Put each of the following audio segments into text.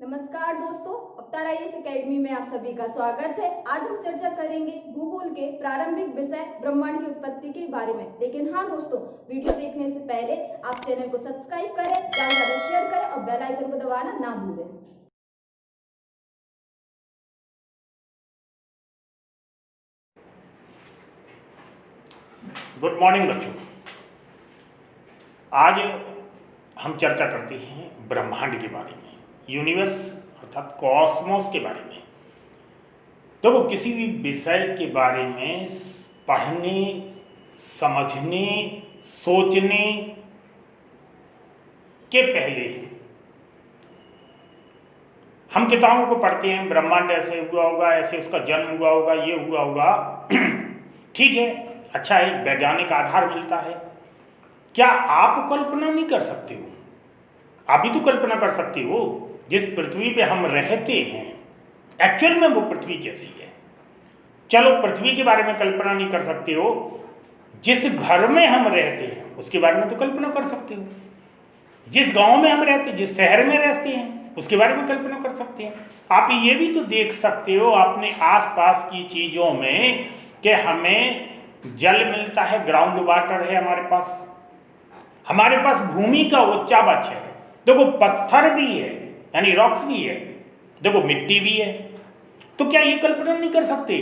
नमस्कार दोस्तों, अवतार आईएएस एकेडमी में आप सभी का स्वागत है। आज हम चर्चा करेंगे भूगोल के प्रारंभिक विषय ब्रह्मांड की उत्पत्ति के बारे में। लेकिन हाँ दोस्तों, वीडियो देखने से पहले आप चैनल को सब्सक्राइब करें, ज्यादा से ज्यादा शेयर करें और बेल आइकन को दबाना ना भूलें। गुड मॉर्निंग बच्चों। आज हम चर्चा करते हैं ब्रह्मांड के बारे में, यूनिवर्स अर्थात कॉस्मोस के बारे में। तो वो किसी भी विषय के बारे में पढ़ने, समझने, सोचने के पहले हम किताबों को पढ़ते हैं, ब्रह्मांड ऐसे हुआ होगा, ऐसे उसका जन्म हुआ होगा, ये हुआ होगा। ठीक है, अच्छा है, वैज्ञानिक आधार मिलता है। क्या आप कल्पना नहीं कर सकते हो? आप भी तो कल्पना कर सकते हो, जिस पृथ्वी पे हम रहते हैं एक्चुअल में वो पृथ्वी कैसी है। चलो पृथ्वी के बारे में कल्पना नहीं कर सकते हो, जिस घर में हम रहते हैं उसके बारे में तो कल्पना कर सकते हो। जिस गांव में हम रहते हैं, जिस शहर में रहते हैं उसके बारे में कल्पना कर सकते हैं। आप ये भी तो देख सकते हो अपने आसपास की चीजों में कि हमें जल मिलता है, ग्राउंड वाटर है हमारे पास भूमि का उच्चावच है। देखो पत्थर भी है, यानी रॉक्स भी है, देखो मिट्टी भी है। तो क्या ये कल्पना नहीं कर सकते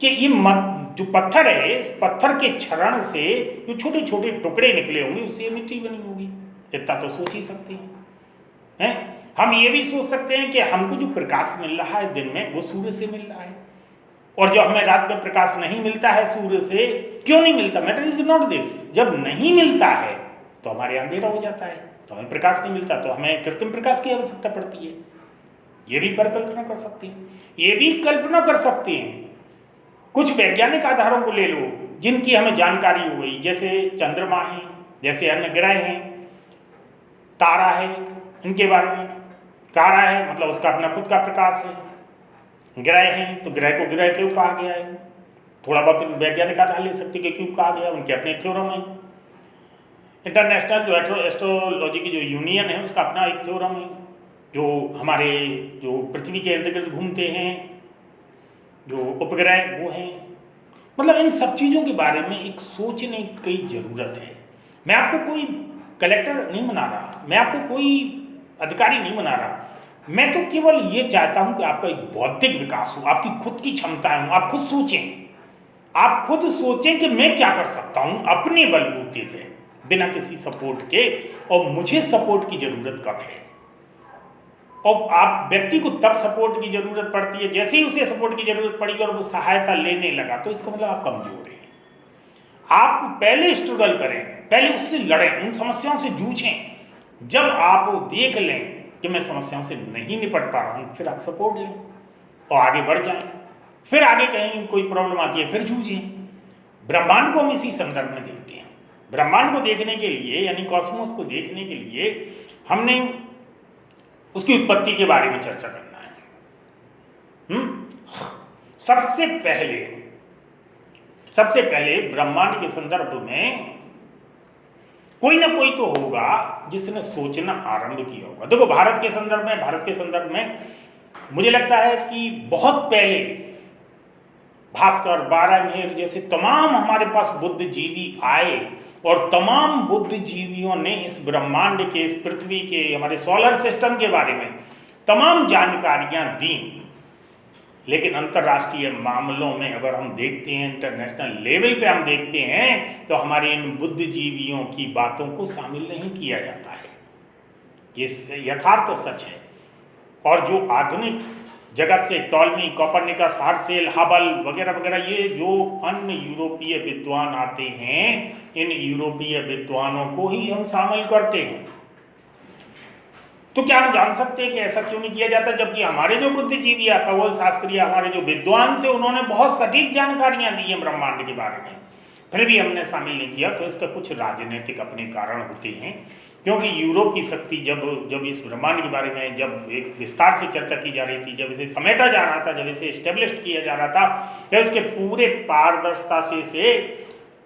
कि ये जो पत्थर है, इस पत्थर के क्षरण से जो छोटे छोटे टुकड़े निकले होंगे उससे ये मिट्टी बनी होगी। इतना तो सोच ही सकते हैं। हम ये भी सोच सकते हैं कि हमको जो प्रकाश मिल रहा है दिन में वो सूर्य से मिल रहा है, और जो हमें रात में प्रकाश नहीं मिलता है सूर्य से, क्यों नहीं मिलता? Matter is not this. जब नहीं मिलता है तो हमारे अंधेरा हो जाता है, तो हमें प्रकाश नहीं मिलता, तो हमें कृत्रिम प्रकाश की आवश्यकता पड़ती है। ये भी कल्पना कर सकते हैं। ये भी कल्पना कर सकते हैं, कुछ वैज्ञानिक आधारों को ले लो जिनकी हमें जानकारी हो गई, जैसे चंद्रमा है, जैसे अन्य ग्रह हैं, तारा है, इनके बारे में। तारा है मतलब उसका अपना खुद का प्रकाश है। ग्रह हैं तो ग्रह को ग्रह क्यों कहा गया है, थोड़ा बहुत वैज्ञानिक आधार ले सकते कि क्यों कहा गया, उनके अपने थ्योरम है। इंटरनेशनल जो एस्ट्रोलॉजी की जो यूनियन है उसका अपना एक थ्योरम है। जो हमारे जो पृथ्वी के इर्द गिर्द घूमते हैं जो उपग्रह वो हैं, मतलब इन सब चीज़ों के बारे में एक सोचने की ज़रूरत है। मैं आपको कोई कलेक्टर नहीं बना रहा, मैं आपको कोई अधिकारी नहीं बना रहा, मैं तो केवल ये चाहता हूँ कि आपका एक बौद्धिक विकास हो, आपकी खुद की क्षमताएं हो, आप खुद सोचें। आप खुद सोचें कि मैं क्या कर सकता हूँ अपने बलबूते पे, बिना किसी सपोर्ट के। और मुझे सपोर्ट की जरूरत कब है, और आप व्यक्ति को तब सपोर्ट की जरूरत पड़ती है जैसे ही उसे सपोर्ट की जरूरत पड़ी और वो सहायता लेने लगा, तो इसका मतलब आप कमजोर हैं। आप पहले स्ट्रगल करें, पहले उससे लड़ें, उन समस्याओं से जूझें। जब आप देख लें कि मैं समस्याओं से नहीं निपट पा रहा हूँ, फिर आप सपोर्ट लें और आगे बढ़ जाएं। फिर आगे कहीं कोई प्रॉब्लम आती है फिर जूझें। ब्रह्मांड को हम इसी संदर्भ में देखते हैं। ब्रह्मांड को देखने के लिए, यानी कॉस्मोस को देखने के लिए, हमने उसकी उत्पत्ति के बारे में चर्चा करना है। सबसे पहले ब्रह्मांड के संदर्भ में कोई ना कोई तो होगा जिसने सोचना आरंभ किया होगा। देखो भारत के संदर्भ में मुझे लगता है कि बहुत पहले भास्कर, बारामीर जैसे तमाम हमारे पास बुद्धिजीवी आए, और तमाम बुद्धिजीवियों ने इस ब्रह्मांड के, इस पृथ्वी के, हमारे सोलर सिस्टम के बारे में तमाम जानकारियां दी। लेकिन अंतर्राष्ट्रीय मामलों में अगर हम देखते हैं, इंटरनेशनल लेवल पे हम देखते हैं, तो हमारे इन बुद्धिजीवियों की बातों को शामिल नहीं किया जाता है। ये यथार्थ सच है। और जो आधुनिक जगत से टॉलमी, कोपरनिकस, हर्शेल, हबल वगैरह वगैरह, ये जो अन्य यूरोपीय विद्वान आते हैं, इन यूरोपीय विद्वानों को ही हम शामिल करते हैं। तो क्या हम जान सकते हैं कि ऐसा क्यों नहीं किया जाता, जबकि हमारे जो बुद्धिजीवी, खगोल शास्त्री, हमारे जो विद्वान थे, उन्होंने बहुत सटीक जानकारियां दी हैं ब्रह्मांड के बारे में, फिर भी हमने शामिल नहीं किया। तो इसका कुछ राजनीतिक अपने कारण होते हैं, क्योंकि यूरोप की शक्ति जब इस ब्रह्मांड के बारे में जब एक विस्तार से चर्चा की जा रही थी, जब इसे समेटा जा रहा था, जब इसे एस्टेब्लिश किया जा रहा था, जब इसके पूरे पारदर्शिता से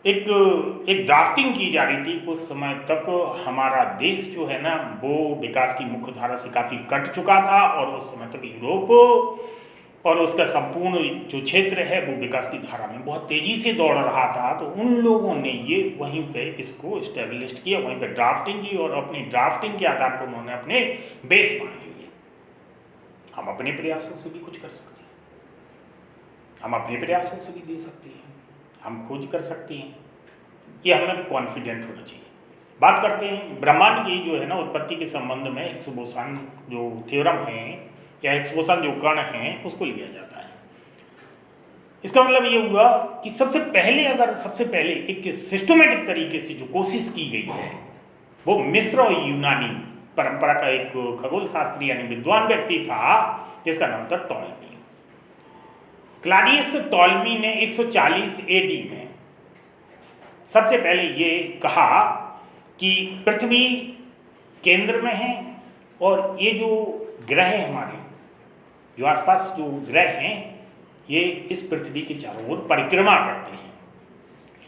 एक ड्राफ्टिंग की जा रही थी। उस समय तक हमारा देश जो है ना वो विकास की मुख्य धारा से काफ़ी कट चुका था, और उस समय तक यूरोप और उसका संपूर्ण जो क्षेत्र है वो विकास की धारा में बहुत तेज़ी से दौड़ रहा था। तो उन लोगों ने ये वहीं पे इसको इस्टेब्लिश किया, वहीं पे ड्राफ्टिंग की, और अपनी ड्राफ्टिंग के आधार पर उन्होंने अपने बेस मान लिए। हम अपने प्रयासों से भी कुछ कर सकते हैं, हम अपने प्रयासों से भी दे सकते हैं, हम खोज कर सकते हैं, ये हमें कॉन्फिडेंट होना चाहिए। बात करते हैं ब्रह्मांड की जो है ना उत्पत्ति के संबंध में हिग्स बोसन जो थ्योरम है या हिग्स बोसन जो कण हैं उसको लिया जाता है। इसका मतलब ये हुआ कि सबसे पहले एक सिस्टमेटिक तरीके से जो कोशिश की गई है वो मिस्र और यूनानी परंपरा का एक खगोल शास्त्री यानी विद्वान व्यक्ति था जिसका नाम था टॉलमी। क्लाडियस टॉलमी ने 140 एडी में सबसे पहले ये कहा कि पृथ्वी केंद्र में है और ये जो ग्रह हैं हमारे जो आसपास जो ग्रह हैं ये इस पृथ्वी के चारों ओर परिक्रमा करते हैं।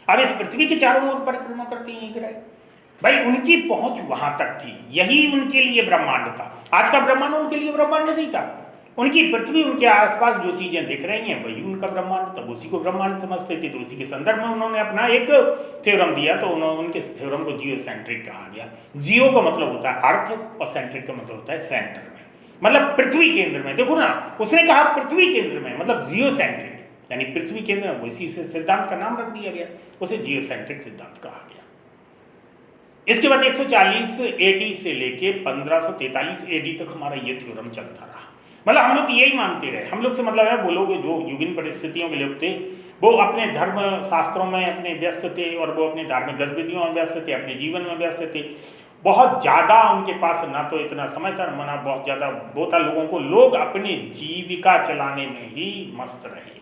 अब इस पृथ्वी के चारों ओर परिक्रमा करते हैं ये ग्रह, भाई उनकी पहुंच वहां तक थी, यही उनके लिए ब्रह्मांड था। आज का ब्रह्मांड उनके लिए ब्रह्मांड नहीं था, उनकी पृथ्वी उनके आसपास जो चीजें दिख रही हैं वही उनका ब्रह्मांड, तब उसी को ब्रह्मांड समझते थे। तो उसी के संदर्भ में उन्होंने अपना एक थ्योरम दिया, तो उनके थ्योरम को जियोसेंट्रिक कहा गया। जियो का मतलब होता है अर्थ और सेंट्रिक का मतलब होता है सेंटर में, मतलब पृथ्वी केंद्र में। देखो ना, उसने कहा पृथ्वी केंद्र में मतलब जियोसेंट्रिक यानी पृथ्वी केंद्र में, इसी से सिद्धांत का नाम रख दिया गया, उसे जियोसेंट्रिक सिद्धांत कहा गया। इसके बाद 140 एडी से लेके 1543 एडी तक हमारा ये थ्योरम चलता रहा। मतलब हम लोग यही मानते रहे, हम लोग से मतलब है वो लोग जो युगीन परिस्थितियों के लोग थे वो अपने धर्म शास्त्रों में अपने व्यस्त थे और वो अपने धार्मिक गतिविधियों में व्यस्त थे, अपने जीवन में व्यस्त थे। बहुत ज़्यादा उनके पास ना तो इतना समय था ना बहुत ज़्यादा वो था लोगों को, लोग अपनी जीविका चलाने में ही मस्त रहे।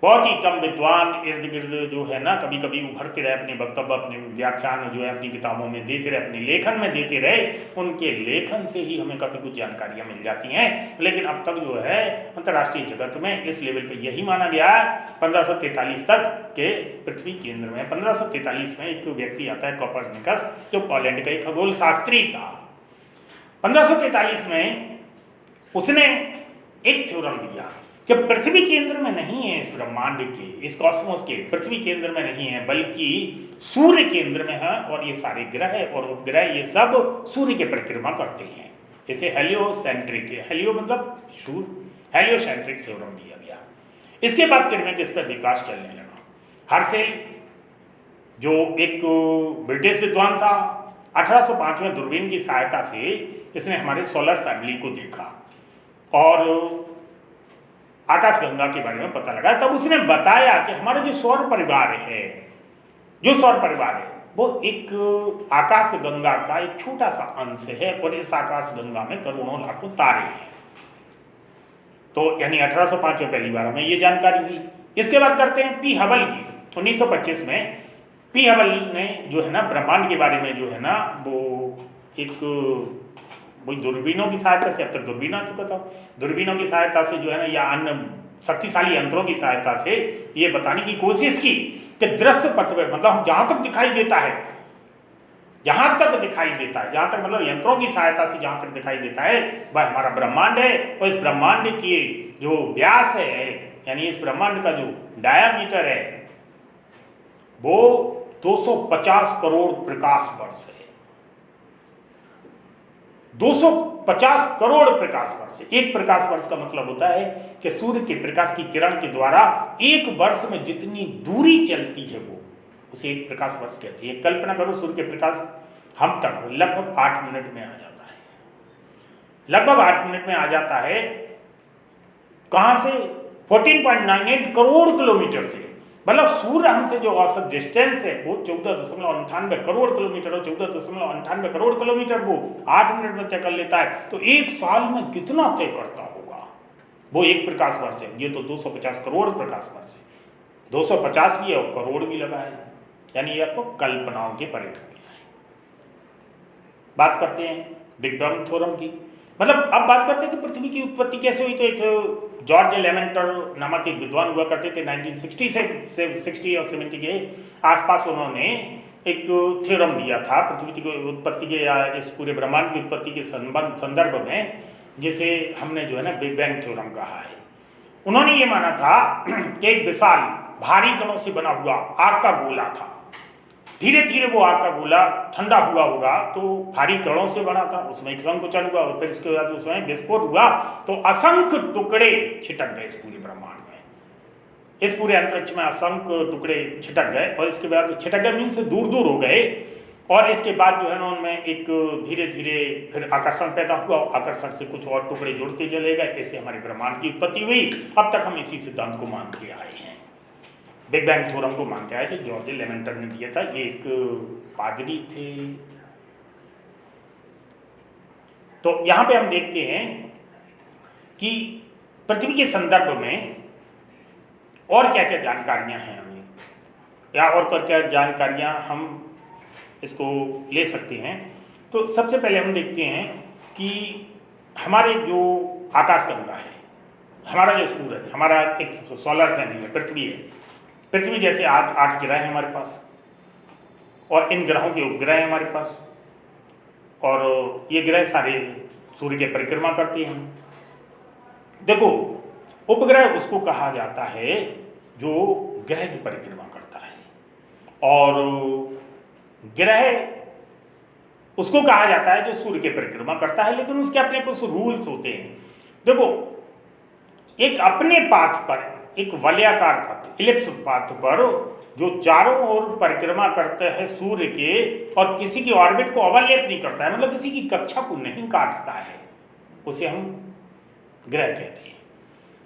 बहुत ही कम विद्वान इर्द गिर्द जो है ना कभी कभी उभरते रहे, अपने वक्तव्य अपने व्याख्यान जो है अपनी किताबों में देते रहे, अपने लेखन में देते रहे। उनके लेखन से ही हमें काफ़ी कुछ जानकारियाँ मिल जाती हैं। लेकिन अब तक जो है अंतर्राष्ट्रीय जगत में इस लेवल पे यही माना गया है 1543 तक के पृथ्वी केंद्र में। 1543 में एक व्यक्ति आता है कोपरनिकस, जो पोलैंड का एक खगोल शास्त्री था। 1543 में उसने एक थ्योरम दिया कि पृथ्वी केंद्र में नहीं है इस ब्रह्मांड के, इस कॉस्मोस के पृथ्वी केंद्र में नहीं है, बल्कि सूर्य केंद्र में है। और ये सारे ग्रह और उपग्रह ये सब सूर्य के परिक्रमा करते हैं। इसे हेलियोसेंट्रिक, हेलियो मतलब सूर्य, हेलियोसेंट्रिक थ्योरम दिया गया। इसके बाद फिर इस पर विकास चलने लगा। हर्शेल जो एक ब्रिटिश विद्वान था, 1805 में दूरबीन की सहायता से इसने हमारे सोलर फैमिली को देखा और आकाशगंगा के बारे में पता लगा। तब उसने बताया कि हमारा जो सौर परिवार है वो एक आकाशगंगा का एक छोटा सा अंश है और इस आकाशगंगा में करोड़ों लाखों तारे हैं। तो यानी 1805 में पहली बार हमें ये जानकारी हुई। इसके बाद करते हैं पी हबल की। 1925 में पी हबल ने जो है ना ब्रह्मांड के बारे में जो है ना वो एक वही दूरबीनों की सहायता से, अब तक दूरबीन आ चुका था, दूरबीनों की सहायता से जो है ना या अन्य शक्तिशाली यंत्रों की सहायता से ये बताने की कोशिश की कि दृश्य पथ में मतलब जहां तक दिखाई देता है, जहां तक मतलब यंत्रों की सहायता से जहां तक दिखाई देता है वह हमारा ब्रह्मांड है। और इस ब्रह्मांड की जो व्यास है यानी इस ब्रह्मांड का जो डायामीटर है वो 250 करोड़ प्रकाश वर्ष है। 250 करोड़ प्रकाश वर्ष। एक प्रकाश वर्ष का मतलब होता है कि सूर्य के प्रकाश की किरण के द्वारा एक वर्ष में जितनी दूरी चलती है वो उसे एक प्रकाश वर्ष कहते हैं। कल्पना करो सूर्य के प्रकाश हम तक लगभग 8 मिनट में आ जाता है, लगभग 8 मिनट में आ जाता है। कहां से? 14.98 करोड़ किलोमीटर से। मतलब सूर्य हमसे जो औसत डिस्टेंस है वो 14.98 करोड़ किलोमीटर और 14.98 करोड़ किलोमीटर वो 8 मिनट में तय कर लेता है। तो एक साल में कितना तय करता होगा? वो एक प्रकाश वर्ष है। ये तो 250 करोड़ प्रकाश वर्ष है। 250 भी है और करोड़ भी लगा है, यानी ये आपको कल्पनाओं के परे हो गया है। बात करते हैं बिग बैंग थ्योरम की। मतलब अब बात करते हैं कि पृथ्वी की उत्पत्ति कैसे हुई, तो एक जॉर्ज लेमेंटर नामक एक विद्वान हुआ करते थे 1960 से 60 और 70 के आसपास। उन्होंने एक थ्योरम दिया था पृथ्वी की उत्पत्ति के या इस पूरे ब्रह्मांड की उत्पत्ति के संदर्भ में, जिसे हमने जो है ना बिग बैंग थ्योरम कहा है। उन्होंने ये माना था कि एक विशाल भारी कणों से बना हुआ आग का गोला था। धीरे धीरे वो आग का गोला ठंडा हुआ होगा तो भारी कणों से बना था, उसमें एक संकुचन हुआ और फिर इसके बाद उसमें विस्फोट हुआ तो असंख्य टुकड़े छिटक गए इस पूरे ब्रह्मांड में, इस पूरे अंतरिक्ष में असंख्य टुकड़े छिटक गए। और इसके बाद छिटक गए मीन से दूर दूर हो गए। और इसके बाद जो है ना उनमें एक धीरे धीरे फिर आकर्षण पैदा हुआ, आकर्षण से कुछ और टुकड़े जुड़ते चले गए, ऐसे हमारे ब्रह्मांड की उत्पत्ति हुई। अब तक हम इसी सिद्धांत को मानते आए हैं, बिग बैंग थ्योरम को मानते आए थे, जॉर्ज लेमेंटर ने दिया था। ये एक पादरी थे। तो यहाँ पे हम देखते हैं कि पृथ्वी के संदर्भ में और क्या क्या जानकारियाँ हैं हमें, या और क्या जानकारियाँ हम इसको ले सकते हैं। तो सबसे पहले हम देखते हैं कि हमारे जो आकाशगंगा है, हमारा जो सूरज, हमारा एक सोलर पैनल है, पृथ्वी है। पृथ्वी जैसे 8 ग्रह हैं हमारे पास, और इन ग्रहों के उपग्रह हैं हमारे पास, और ये ग्रह सारे सूर्य की परिक्रमा करते हैं। देखो, उपग्रह उसको कहा जाता है जो ग्रह की परिक्रमा करता है, और ग्रह उसको कहा जाता है जो सूर्य की परिक्रमा करता है, लेकिन उसके अपने कुछ रूल्स होते हैं। देखो, एक अपने पाथ पर, एक वलयाकार तत्व इलिप्स पाथ पर जो चारों ओर परिक्रमा करते हैं सूर्य के, और किसी की ऑर्बिट को अवलेप नहीं करता है, मतलब किसी की कक्षा को नहीं काटता है, उसे हम ग्रह कहते हैं।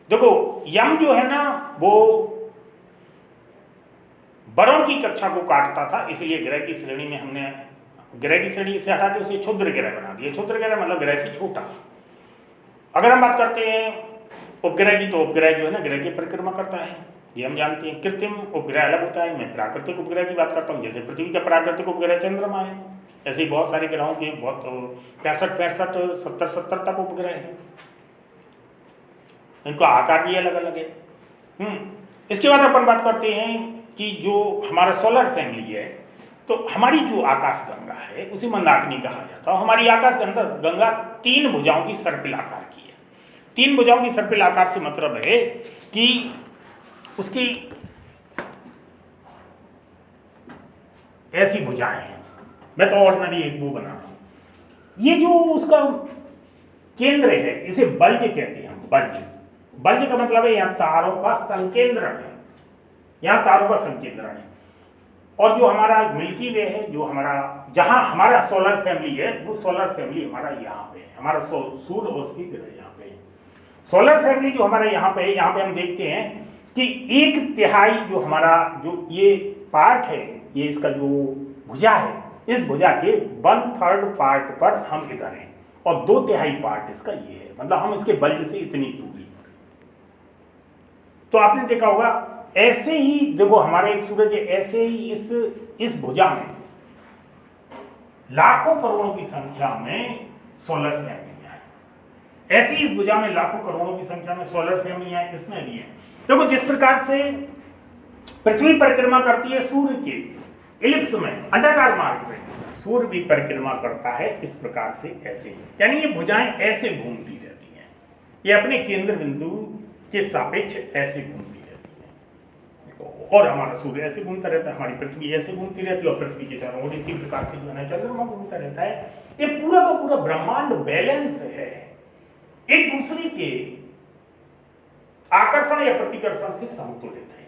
देखो, यम जो है ना वो वरुण की कक्षा को काटता था, इसलिए ग्रह की श्रेणी में हमने ग्रह की श्रेणी से हटा के उसे क्षुद्र ग्रह बना दिया। क्षुद्र ग्रह मतलब ग्रह से छोटा। अगर हम बात करते हैं उपग्रह की, तो उपग्रह जो है ना ग्रह की परिक्रमा करता है, ये हम जानते हैं। कृत्रिम उपग्रह अलग होता है। मैं प्राकृतिक उपग्रह की बात करता हूँ, जैसे पृथ्वी का प्राकृतिक उपग्रह चंद्रमा है, ऐसे ही बहुत सारे ग्रहों के बहुत 65 70 तक उपग्रह हैं, इनका आकार भी अलग अलग है। इसके बाद अपन बात करते हैं कि जो हमारा सोलर फैमिली है, तो हमारी जो आकाशगंगा है उसे मंदाकिनी कहा जाता है। हमारी आकाशगंगा 3 भुजाओं की सर्पिल आकार की है। 3 भुजाओं की सर्पिल आकार से मतलब है कि उसकी ऐसी भुजाएं हैं। मैं तो ऑर्डिनरी एक वो बना रहा हूं। ये जो उसका केंद्र है इसे बल्ज कहते हैं। बल्ज का मतलब है यहाँ तारों का संकेंद्रण है, यहाँ तारों का संकेंद्रण है। और जो हमारा मिल्की वे है, जो हमारा जहां हमारा सोलर फैमिली है, वो सोलर फैमिली हमारा यहाँ पे है। हमारा सूर्य और उसकी ग्रह यहाँ पे है। सोलर फैमिली जो हमारा यहाँ पे है, यहाँ पे हम देखते हैं कि 1/3 जो हमारा जो ये पार्ट है, ये इसका जो भुजा है, इस भुजा के 1/3 पार्ट पर हम इधर हैं, और 2/3 पार्ट इसका ये है। मतलब हम इसके बल्ज से इतनी दूरी पर। तो आपने देखा होगा ऐसे ही देखो हमारा एक सूरज है, ऐसे ही इस भुजा में लाखों करोड़ों की संख्या में सोलर फैमिलियां हैं। ऐसे ही इस भुजा में लाखों करोड़ों की संख्या में सोलर फैमिलियां हैं, इसमें भी है। देखो, जिस प्रकार से पृथ्वी परिक्रमा करती है सूर्य के इलिप्स में, अंडाकार मार्ग पे, सूर्य भी परिक्रमा करता है इस प्रकार से, ऐसे ही। यानी ये भुजाएं ऐसे घूमती रहती हैं, ये अपने केंद्र बिंदु के सापेक्ष ऐसे घूमती रहती है। और हमारा सूर्य ऐसे घूमता रहता है, हमारी पृथ्वी ऐसे घूमती रहती है, और पृथ्वी के चारों ओर इसी प्रकार से जो है चंद्रमा घूमता रहता है। ये पूरा का पूरा ब्रह्मांड बैलेंस है, एक दूसरे के आकर्षण या प्रतिकर्षण से संतुलित है।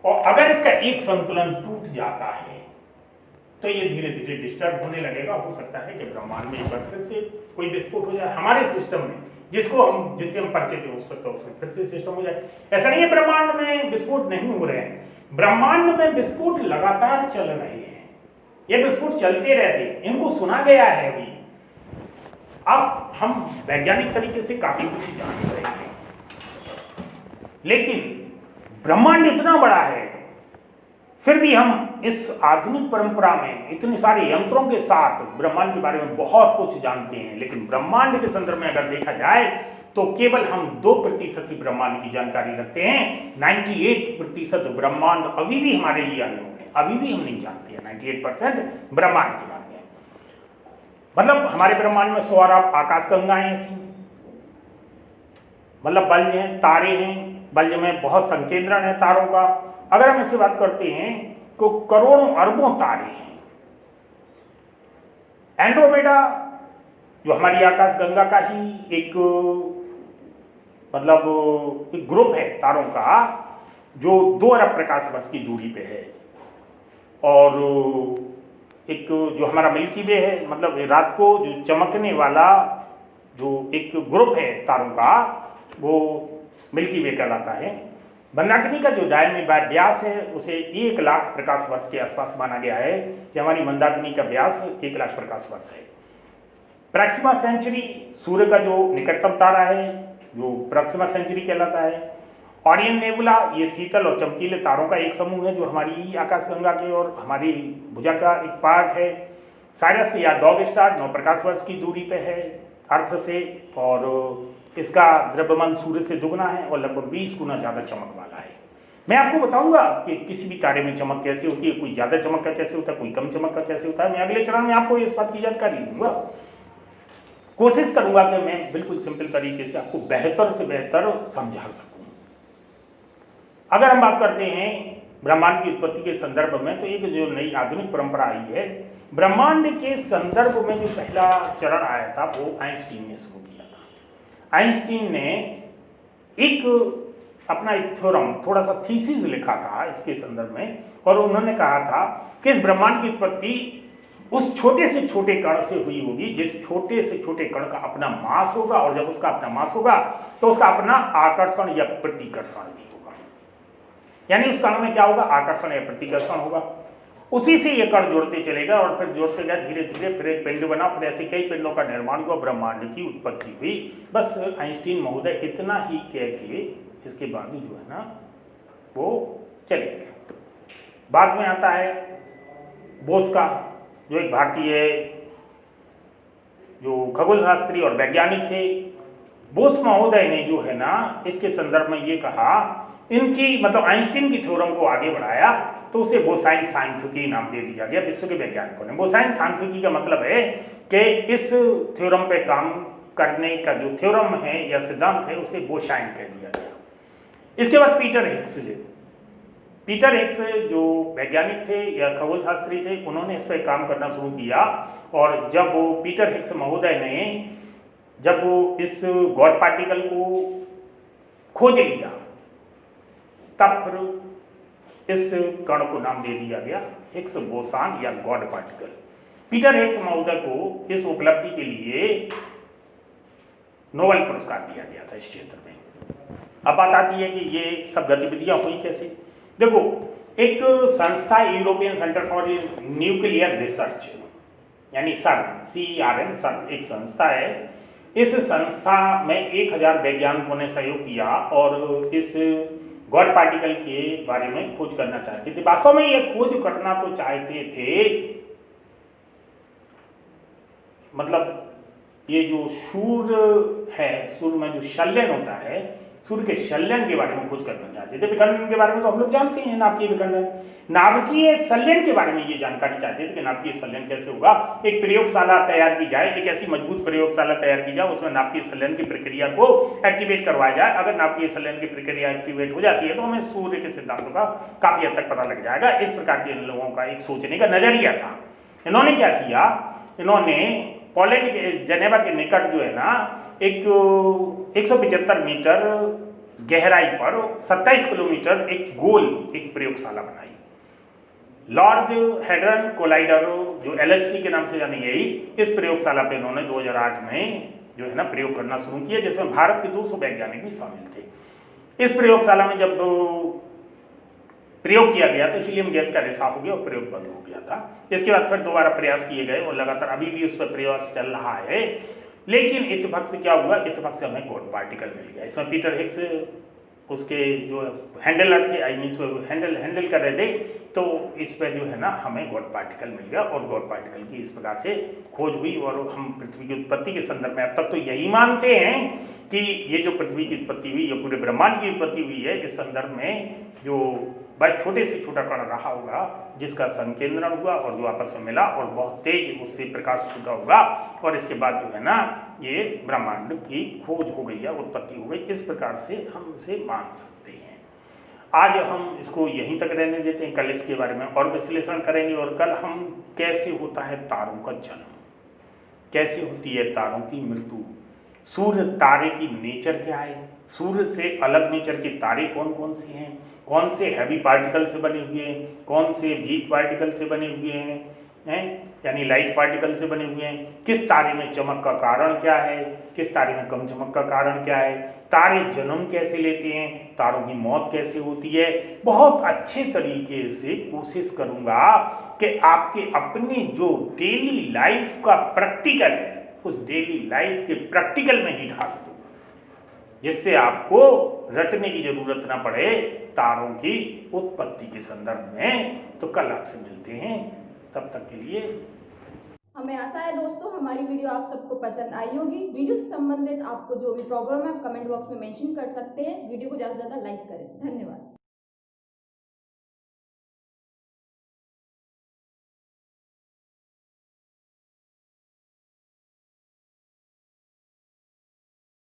और अगर इसका एक संतुलन टूट जाता है तो ये धीरे धीरे डिस्टर्ब होने लगेगा। हो सकता है कि ब्रह्मांड में एक बार फिर से कोई विस्फोट हो जाए हमारे सिस्टम में, जिससे हम परिचित हो सकते हैं, उसमें फिर से सिस्टम हो जाए। ऐसा नहीं है ब्रह्मांड में विस्फोट नहीं हो रहे हैं, ब्रह्मांड में विस्फोट लगातार चल रहे हैं, ये विस्फोट चलते रहते हैं, इनको सुना गया है अभी। अब हम वैज्ञानिक तरीके से काफी कुछ जान रहे हैं, लेकिन ब्रह्मांड इतना बड़ा है, फिर भी हम इस आधुनिक परंपरा में इतने सारे यंत्रों के साथ ब्रह्मांड के बारे में बहुत कुछ जानते हैं, लेकिन ब्रह्मांड के संदर्भ में अगर देखा जाए तो केवल हम 2% ही ब्रह्मांड की जानकारी रखते हैं। 98% ब्रह्मांड अभी भी हमारे लिए अननोन है, अभी भी हम नहीं जानते हैं 98% ब्रह्मांड के बारे में। मतलब हमारे ब्रह्मांड में 100 अरब आकाशगंगाएं ऐसी, मतलब बल्ब हैं, तारे हैं, बल्ब में बहुत संकेंद्रण है तारों का। अगर हम इससे बात करते हैं तो करोड़ों अरबों तारे हैं। एंड्रोमेडा जो हमारी आकाशगंगा का ही एक मतलब एक ग्रुप है तारों का, जो 2 अरब प्रकाश वर्ष की दूरी पे है। और एक जो हमारा मिल्की वे है, मतलब रात को जो चमकने वाला जो एक ग्रुप है तारों का, वो मिल्की वे कहलाता है। मंदाकिनी का जो दायमी व्यास है उसे 1 लाख प्रकाश वर्ष के आसपास माना गया है कि हमारी मंदाकिनी का व्यास 1 लाख प्रकाश वर्ष है। प्रॉक्सिमा सेंचुरी सूर्य का जो निकटतम तारा है, जो प्रॉक्सिमा सेंचुरी कहलाता है। ओरियन नेबुला ये शीतल और चमकीले तारों का एक समूह है जो हमारी आकाशगंगा के और हमारी भुजा का एक पार्ट है। साइरस या डॉग स्टार 9 प्रकाश वर्ष की दूरी पे है अर्थ से, और इसका द्रव्यमान सूर्य से दुगना है और लगभग 20 गुना ज़्यादा चमक वाला है। मैं आपको बताऊंगा कि किसी भी तारे में चमक कैसे होती है, कोई ज़्यादा चमक का कैसे होता है, कोई कम चमक का कैसे होता है। मैं अगले चरण में आपको इस बात की जानकारी दूंगा। कोशिश करूंगा कि मैं बिल्कुल सिंपल तरीके से आपको बेहतर से बेहतर समझा सकूं। अगर हम बात करते हैं ब्रह्मांड की उत्पत्ति के संदर्भ में, तो एक जो नई आधुनिक परंपरा आई है, ब्रह्मांड के संदर्भ में जो पहला चरण आया था वो आइंस्टीन ने शुरू किया था। आइंस्टीन ने एक अपना एक थ्योरम, थोड़ा सा थीसिस लिखा था इसके संदर्भ में, और उन्होंने कहा था कि इस ब्रह्मांड की उत्पत्ति उस छोटे से छोटे कण से हुई होगी जिस छोटे से छोटे कण का अपना मास होगा, और जब उसका अपना मास होगा तो उसका अपना आकर्षण या प्रतिकर्षण भी होगा। यानी उस कण में क्या होगा, आकर्षण या प्रतिकर्षण होगा। उसी से ये कण जोड़ते चलेगा और फिर जोड़ते गया, धीरे धीरे फिर एक पिंड बना, फिर ऐसे कई पिंडों का निर्माण हुआ, ब्रह्मांड की उत्पत्ति हुई। बस आइंस्टीन महोदय इतना ही कह के इसके बाद जो है ना वो चले गए। बाद में आता है बोस का, जो एक भारतीय जो खगोल शास्त्री और वैज्ञानिक थे। बोस महोदय ने जो है ना इसके संदर्भ में ये कहा, इनकी मतलब आइंस्टीन की थ्योरम को आगे बढ़ाया, तो उसे बोसाइन सांख्यिकी नाम दे दिया गया विश्व के वैज्ञानिकों ने। बोसाइन सांख्यिकी का मतलब है कि इस थ्योरम पे काम करने का जो थ्योरम है या सिद्धांत है उसे बोसाइन कह दिया गया। इसके बाद पीटर हिग्स जो वैज्ञानिक थे या खगोल शास्त्री थे, उन्होंने इस पर काम करना शुरू किया। और जब वो पीटर हिग्स महोदय ने जब वो इस गॉड पार्टिकल को खोज लिया, तब फिर इस कण को नाम दे दिया गया हिग्स बोसान या गॉड पार्टिकल। पीटर हिग्स महोदय को इस उपलब्धि के लिए नोबेल पुरस्कार दिया गया था इस क्षेत्र में। अब बात आती है कि ये सब गतिविधियां हुई कैसे। देखो, एक संस्था European centre for nuclear research यानी सर्न, CERN, सर्न एक संस्था है। इस संस्था में 1000 वैज्ञानिकों ने सहयोग किया और इस गॉड पार्टिकल के बारे में खोज करना चाहते थे। वास्तव में ये खोज करना तो चाहते थे, मतलब ये जो सूर्य है, सूर्य में जो शल्यन होता है, सूर्य के शल्यन के बारे में खोज करना चाहते थे। विखंडन के बारे में तो हम लोग जानते हैं, नाभिकीय विखंडन। नाभिकीय संलयन के बारे में ये जानकारी चाहते थे कि नाभिकीय संलयन कैसे होगा। एक प्रयोगशाला तैयार की जाए, एक ऐसी मजबूत प्रयोगशाला तैयार की जाए, उसमें नाभिकीय संलयन की प्रक्रिया को एक्टिवेट करवाया जाए। अगर नाभिकीय संलयन की प्रक्रिया एक्टिवेट हो जाती है तो हमें सूर्य के सिद्धांतों का काफी हद तक पता लग जाएगा। इस प्रकार के इन लोगों का एक सोचने का नजरिया था। इन्होंने क्या किया, इन्होंने पोलैंड के जेनेवा के निकट जो है ना एक 175 मीटर गहराई पर 27 किलोमीटर एक गोल एक प्रयोगशाला बनाई। लार्ज हैड्रन कोलाइडर जो LHC के नाम से जानी गई, इस प्रयोगशाला पे इन्होंने 2008 में जो है ना प्रयोग करना शुरू किया, जिसमें भारत के 200 वैज्ञानिक भी शामिल थे। इस प्रयोगशाला में जब प्रयोग किया गया तो हीलियम गैस का रिसाव हो गया और प्रयोग बंद हो गया था। इसके बाद फिर दोबारा प्रयास किए गए और लगातार अभी भी उस पर प्रयास चल रहा है। लेकिन इत्तेफाक से क्या हुआ, इत्तेफाक से हमें गॉड पार्टिकल मिल गया। इसमें पीटर हिग्स उसके जो हैंडलर थे, आई मीन हैंडल कर रहे थे, तो इस पे जो है ना हमें गॉड पार्टिकल मिल गया और गॉड पार्टिकल की इस प्रकार से खोज हुई। और हम पृथ्वी की उत्पत्ति के संदर्भ में अब तक तो यही मानते हैं कि ये जो पृथ्वी की उत्पत्ति हुई, ये पूरे ब्रह्मांड की उत्पत्ति हुई है, इस संदर्भ में जो भाई छोटे से छोटा कण रहा होगा जिसका संकेंद्रण हुआ और जो आपस में मिला और बहुत तेज उससे प्रकाश छूटा होगा, और इसके बाद जो है ना ये ब्रह्मांड की खोज हो गई या उत्पत्ति हो गई, इस प्रकार से हम इसे मान सकते हैं। आज हम इसको यहीं तक रहने देते हैं, कल इसके बारे में और विश्लेषण करेंगे। और कल हम कैसे होता है तारों का जन्म, कैसे होती है तारों की मृत्यु, सूर्य तारे की नेचर क्या है, सूर्य से अलग नेचर के तारे कौन कौन से हैं, कौन से हैवी पार्टिकल से बने हुए हैं, कौन से वीक पार्टिकल से बने हुए हैं यानी लाइट पार्टिकल से बने हुए हैं, किस तारे में चमक का कारण क्या है, किस तारे में कम चमक का कारण क्या है, तारे जन्म कैसे लेते हैं, तारों की मौत कैसे होती है। बहुत अच्छे तरीके से कोशिश करूंगा कि आपके अपने जो डेली लाइफ का प्रैक्टिकल है उस डेली लाइफ के प्रैक्टिकल में ही ढाल दूं, जिससे आपको रटने की जरूरत ना पड़े तारों की उत्पत्ति के संदर्भ में। तो कल आपसे मिलते हैं, तब तक के लिए हमें आशा है दोस्तों हमारी वीडियो आप सबको पसंद आई होगी। वीडियो से संबंधित आपको जो भी प्रॉब्लम है आप कमेंट बॉक्स में मेंशन कर सकते हैं। वीडियो को ज़्यादा से ज़्यादा लाइक करें। धन्यवाद।